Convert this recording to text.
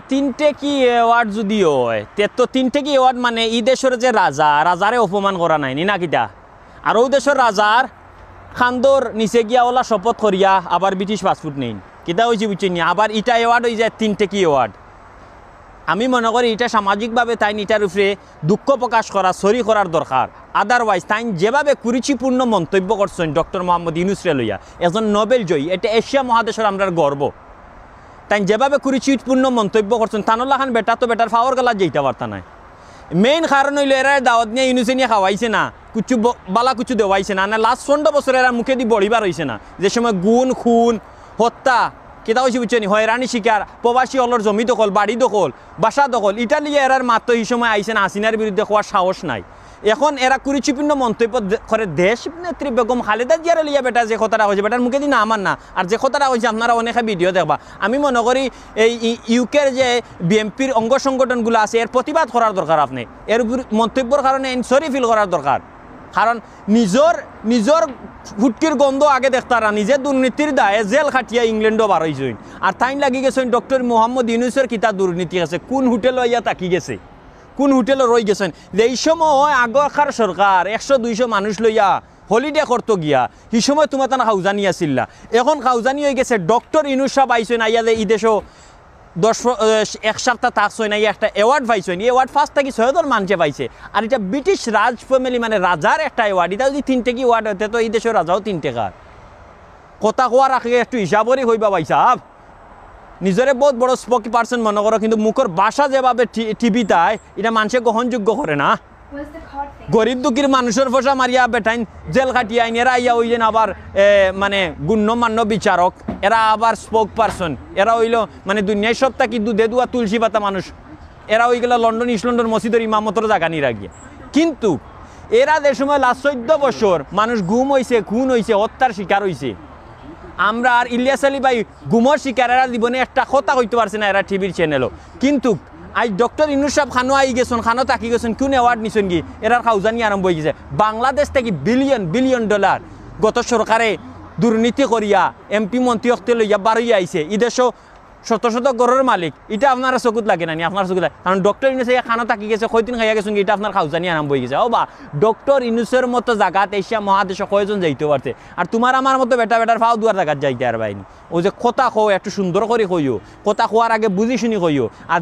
তিনটে কি অ্যাওয়ার্ড যদি হয় তে তো তিনটে কি অ্যাওয়ার্ড মানে এই দেশের যে রাজারে অপমান করা নাই না কিতা আর ও দেশের রাজার খান্দর নিচে গিয়া ওলা শপথ করিয়া আবার ব্রিটিশ পাসপোর্ট নেই কিতা হয়েছে বুঝছেন নি আবার ইটা অ্যাওয়ার্ড হয়ে যায় তিনটে কি অ্যাওয়ার্ড আমি মনে করি এটা সামাজিকভাবে তাই এটার উপরে দুঃখ প্রকাশ করা সরি করার দরকার আদারওয়াইজ তাই যেভাবে কুরুচিপূর্ণ মন্তব্য করছেন ডক্টর মোহাম্মদ ইউনূসরে লইয়া একজন নোবেল জয়ী এটা এশিয়া মহাদেশের আমরা গর্ব তাই যেভাবে কুরুচিপূর্ণ মন্তব্য করছেন তানুল্লাহ খান বেটা তো বেটার ফাওয়ার গলা যেতে পারতা নাই মেইন কারণ হইল এরা দাওয়াত নিয়ে ইউনুসে নিয়ে খাওয়াইছে না কুচু বালা কুচু দেওয়াইছে না না লাস্ট 15 বছর এরা মুখে দিয়ে বড়িবার হয়েছে না যে সময় গুণ খুন হত্যা কেতা হয়েছে বুঝছেন হয়রানি শিকার প্রবাসী হলর জমি দখল বাড়ি দখল বাসা দখল ইটালিয়া এরার মাত্র এই সময় আইসে না হাসিনার বিরুদ্ধে হওয়ার সাহস নাই এখন এরা কুরুচিপূর্ণ মন্তব্য করে দেশ নেত্রী বেগম খালেদা জিয়ার লিয়া বেটা যে কথাটা হয়েছে বেটার মুখে দিন আমার না আর যে কথাটা হয়েছে আপনারা অনেকে ভিডিও দেখবা আমি মনে করি এই ইউকের যে বিএনপির অঙ্গ সংগঠনগুলো আছে এর প্রতিবাদ করার দরকার আপনি এর মন্তব্যের কারণে সরি ফিল করার দরকার কারণ নিজের ফুটকির গন্ধ আগে দেখতারা নিজে দুর্নীতির দায়ে জেল খাটিয়া ইংল্যান্ডও বার হয়েছেন আর তাইন লাগি গেছেন ডক্টর মোহাম্মদ ইউনূসের কিতা দুর্নীতি আছে কোন হোটেল ইয়া তাকি গেছে কোন হোটেলে রয়ে গেছেন যে এই সময় আগরকার সরকার 100-200 মানুষ লইয়া হলিডে করতো গিয়া সেই সময় তোমার তারা খাউজানি আসিল্লা এখন খাউজানি হয়ে গেছে ডক্টর ইউনূস সাহেব আইসেন আইয়া যে এই দেশও 1 সপ্তাহ থাকছেন না একটা অ্যাওয়ার্ড পাইছেন এই অ্যাওয়ার্ড ফার্স্ট থেকে 6 জন মানুষে পাইছে আর এটা ব্রিটিশ রাজ ফ্যামিলি মানে রাজার একটা অ্যাওয়ার্ড এটা যদি 3টে কি অ্যাওয়ার্ড হতে তো এই দেশের রাজাও 3টে কার কথা কোয়ার আগে একটু হিসাবরই হইবা ভাই সাহেব নিজরে বহুত বড় স্পোকি পার্সন মনে করো কিন্তু মুখের ভাষা যেভাবে টিভি তাই এটা মানুষে গ্রহণযোগ্য করে না গরিব দুঃখীর মানুষের ফসা মারিয়া বেটাইন জেল খাটিয়া আইন এরা ইয়া হইলেন আবার মানে গুণ্যমান্য বিচারক এরা আবার স্পোক পার্সন এরা হইল মানে দুনিয়ায় সপ্তাহ কি দুধে দুয়া তুলসী পাতা মানুষ এরা হয়ে গেল লন্ডন ইস্ট লন্ডন মসজিদের ইমামতর জায়গা নিয়ে রাখিয়া কিন্তু এরা যে সময় লাস্ট 14 বছর মানুষ গুম হয়েছে খুন হয়েছে হত্যার শিকার হয়েছে আমরা আর ইলিয়াস আলী ভাই গুমর শিকার এরা জীবনে একটা কথা কইতে পারছে না এরা টিভির চ্যানেলও কিন্তু আজ ডক্টর ইউনূস সাহেব খানো আই গেছেন খানো তাকি গেছেন কোন অ্যাওয়ার্ড নিছেন কি এরার খাউজানি আরম্ভ হয়ে গেছে বাংলাদেশ থেকে বিলিয়ন ডলার গত সরকারে দুর্নীতি করিয়া এমপি মন্ত্রী হতে লইয়া বারোই আইছে এই দেশও শত গড়ের মালিক এটা আপনারা চকুত লাগে না আপনার চকুত লাগে কারণ ডক্টর ইউনূস খানো তাকি গেছে কয়দিন খাইয়া গেছেন এটা আপনার খাউজানি আরম্ভ হয়ে গেছে ও বা ডক্টর ইউনূসের মতো জায়গাত এশিয়া মহাদেশে কয়জন যাইতে পারছে আর তোমার আমার মতো বেটার ফাও দুয়ার জায়গাত যাইতে আর বাইনি ও যে কথা কও একটু সুন্দর করে কইও কথা কোয়ার আগে বুঝি শুনি কইও আর